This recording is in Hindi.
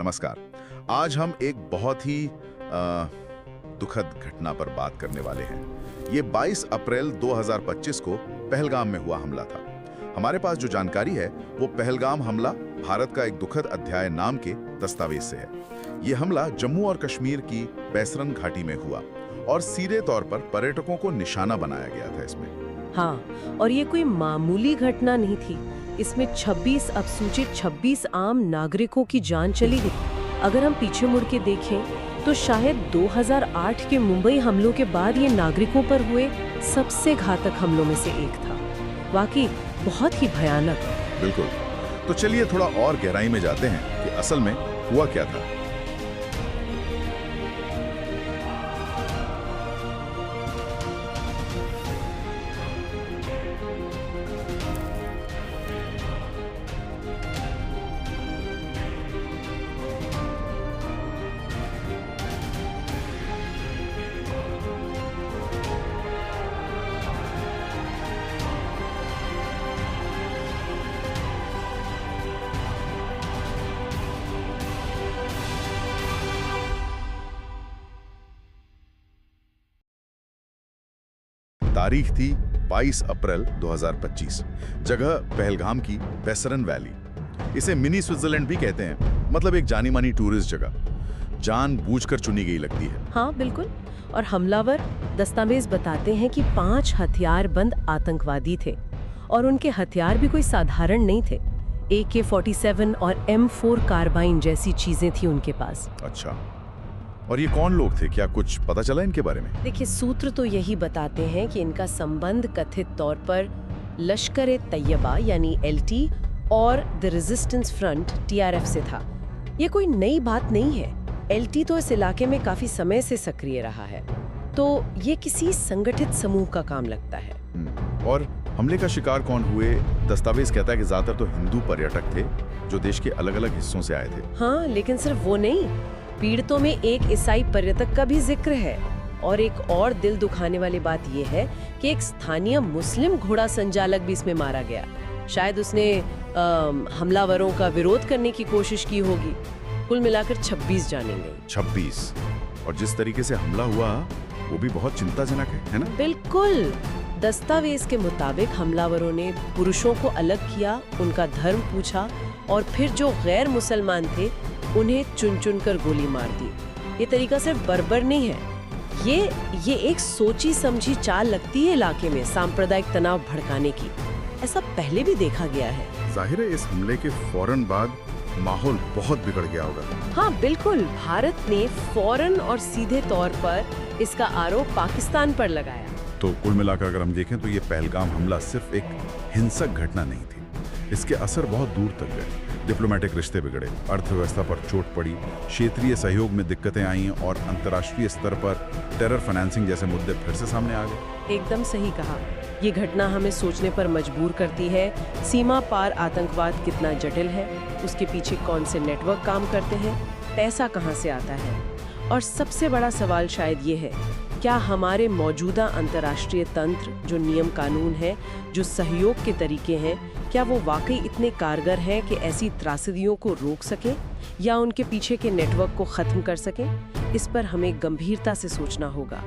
नमस्कार। आज हम एक बहुत ही दुखद घटना पर बात करने वाले हैं। ये 22 अप्रैल 2025 को पहलगाम में हुआ हमला था। हमारे पास जो जानकारी है वो पहलगाम हमला भारत का एक दुखद अध्याय नाम के दस्तावेज से है। ये हमला जम्मू और कश्मीर की बैसरन घाटी में हुआ और सीधे तौर पर पर्यटकों को निशाना बनाया गया था इसमें। हाँ, और ये कोई मामूली घटना नहीं थी। इसमें 26 आम नागरिकों की जान चली गई। अगर हम पीछे मुड़ के देखें तो शायद 2008 के मुंबई हमलों के बाद ये नागरिकों पर हुए सबसे घातक हमलों में से एक था। वाकई बहुत ही भयानक। बिल्कुल। तो चलिए थोड़ा और गहराई में जाते हैं कि असल में हुआ क्या था। तारीख थी 22 अप्रैल 2025। जगह पहलगाम की बैसरन वैली। इसे मिनी स्विट्जरलैंड भी कहते हैं, मतलब एक जानी मानी टूरिस्ट जगह जानबूझकर चुनी गई लगती है। हाँ बिल्कुल। और हमलावर दस्तावेज बताते हैं कि 5 हथियारबंद आतंकवादी थे और उनके हथियार भी कोई साधारण नहीं थे। AK-47 और M4 कार्बाइन जैसी चीजें थी उनके पास। अच्छा, और ये कौन लोग थे? क्या कुछ पता चला इनके बारे में? देखिए, सूत्र तो यही बताते हैं कि इनका संबंध कथित तौर पर लश्कर-ए-तैयबा यानी LT और द रेजिस्टेंस फ्रंट TRF से था। ये कोई नई बात नहीं है। LT तो इस इलाके में काफी समय से सक्रिय रहा है, तो ये किसी संगठित समूह का काम लगता है। और हमले का शिकार कौन हुए? दस्तावेज कहता है कि ज्यादातर तो हिंदू पर्यटक थे जो देश के अलग अलग हिस्सों से आए थे। हाँ, लेकिन सिर्फ वो नहीं, पीड़ितों में एक ईसाई पर्यटक का भी जिक्र है। और एक और दिल दुखाने वाली बात यह है कि एक स्थानीय मुस्लिम घोड़ा संचालक भी इसमें मारा गया। शायद उसने हमलावरों का विरोध करने की कोशिश की होगी। कुल मिलाकर 26 जाने गए। 26। और जिस तरीके से हमला हुआ वो भी बहुत चिंताजनक है ना? बिल्कुल। दस्तावेज के मुताबिक हमलावरों ने पुरुषों को अलग किया, उनका धर्म पूछा और फिर जो गैर मुसलमान थे उन्हें चुन चुन कर गोली मार दी। ये तरीका सिर्फ बर्बर नहीं है, ये एक सोची समझी चाल लगती है इलाके में सांप्रदायिक तनाव भड़काने की। ऐसा पहले भी देखा गया है। जाहिर है इस हमले के फौरन बाद माहौल बहुत बिगड़ गया होगा। हाँ बिल्कुल। भारत ने फौरन और सीधे तौर पर इसका आरोप पाकिस्तान पर लगाया। तो कुल मिलाकर अगर हम देखें तो ये पहलगाम हमला सिर्फ एक हिंसक घटना नहीं थी, इसके असर बहुत दूर तक गए। डिप्लोमेटिक रिश्ते बिगड़े, अर्थव्यवस्था पर चोट पड़ी, क्षेत्रीय सहयोग में दिक्कतें आईं और अंतर्राष्ट्रीय स्तर पर टेरर फाइनेंसिंग जैसे मुद्दे फिर से सामने आ गए। एकदम सही कहा। ये घटना हमें सोचने पर मजबूर करती है। सीमा पार आतंकवाद कितना जटिल है, उसके पीछे कौन से नेटवर्क काम करते हैं, पैसा कहाँ से आता है, और सबसे बड़ा सवाल शायद ये है, क्या हमारे मौजूदा अंतर्राष्ट्रीय तंत्र, जो नियम कानून है, जो सहयोग के तरीके हैं, क्या वो वाकई इतने कारगर हैं कि ऐसी त्रासदियों को रोक सकें या उनके पीछे के नेटवर्क को खत्म कर सकें? इस पर हमें गंभीरता से सोचना होगा।